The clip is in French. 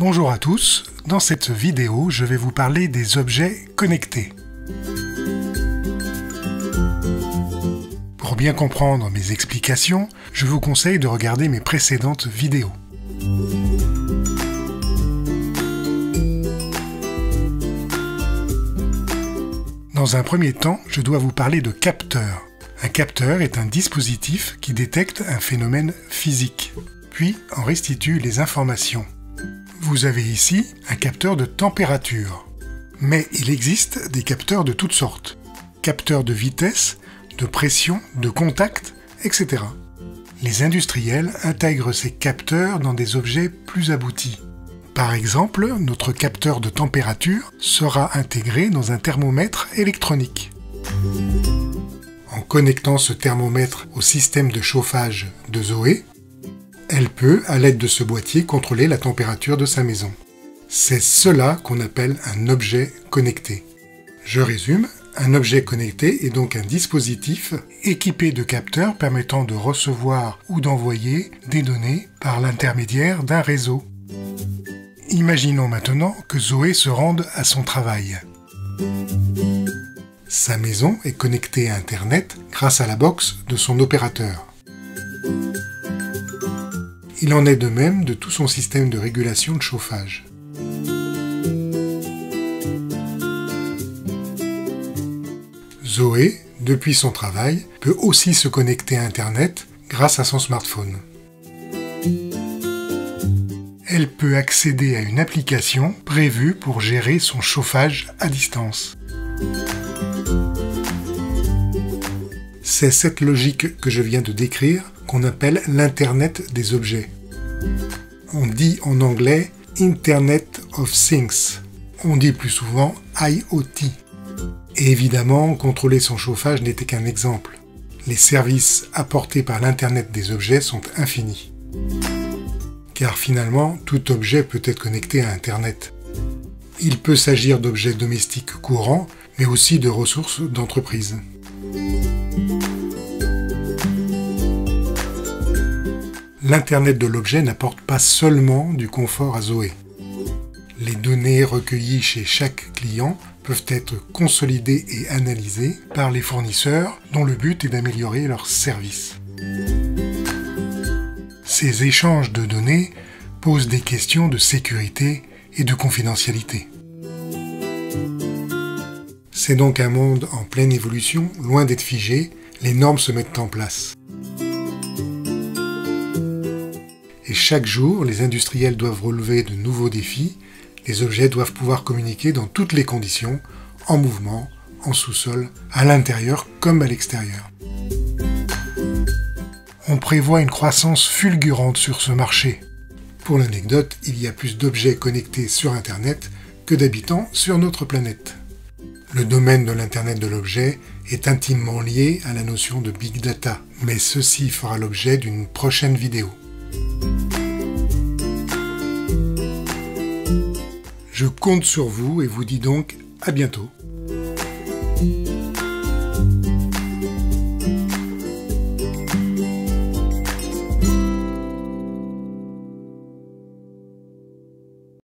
Bonjour à tous, dans cette vidéo, je vais vous parler des objets connectés. Pour bien comprendre mes explications, je vous conseille de regarder mes précédentes vidéos. Dans un premier temps, je dois vous parler de capteurs. Un capteur est un dispositif qui détecte un phénomène physique, puis en restitue les informations. Vous avez ici un capteur de température. Mais il existe des capteurs de toutes sortes. Capteurs de vitesse, de pression, de contact, etc. Les industriels intègrent ces capteurs dans des objets plus aboutis. Par exemple, notre capteur de température sera intégré dans un thermomètre électronique. En connectant ce thermomètre au système de chauffage de Zoé, elle peut, à l'aide de ce boîtier, contrôler la température de sa maison. C'est cela qu'on appelle un objet connecté. Je résume, un objet connecté est donc un dispositif équipé de capteurs permettant de recevoir ou d'envoyer des données par l'intermédiaire d'un réseau. Imaginons maintenant que Zoé se rende à son travail. Sa maison est connectée à Internet grâce à la box de son opérateur. Il en est de même de tout son système de régulation de chauffage. Zoé, depuis son travail, peut aussi se connecter à Internet grâce à son smartphone. Elle peut accéder à une application prévue pour gérer son chauffage à distance. C'est cette logique que je viens de décrire qu'on appelle l'Internet des objets. On dit en anglais Internet of Things. On dit plus souvent IoT. Et évidemment, contrôler son chauffage n'était qu'un exemple. Les services apportés par l'Internet des objets sont infinis. Car finalement, tout objet peut être connecté à Internet. Il peut s'agir d'objets domestiques courants, mais aussi de ressources d'entreprise. L'Internet de l'objet n'apporte pas seulement du confort à Zoé. Les données recueillies chez chaque client peuvent être consolidées et analysées par les fournisseurs dont le but est d'améliorer leur service. Ces échanges de données posent des questions de sécurité et de confidentialité. C'est donc un monde en pleine évolution, loin d'être figé, les normes se mettent en place. Et chaque jour, les industriels doivent relever de nouveaux défis, les objets doivent pouvoir communiquer dans toutes les conditions, en mouvement, en sous-sol, à l'intérieur comme à l'extérieur. On prévoit une croissance fulgurante sur ce marché. Pour l'anecdote, il y a plus d'objets connectés sur Internet que d'habitants sur notre planète. Le domaine de l'Internet de l'objet est intimement lié à la notion de Big Data, mais ceci fera l'objet d'une prochaine vidéo. Je compte sur vous et vous dis donc à bientôt.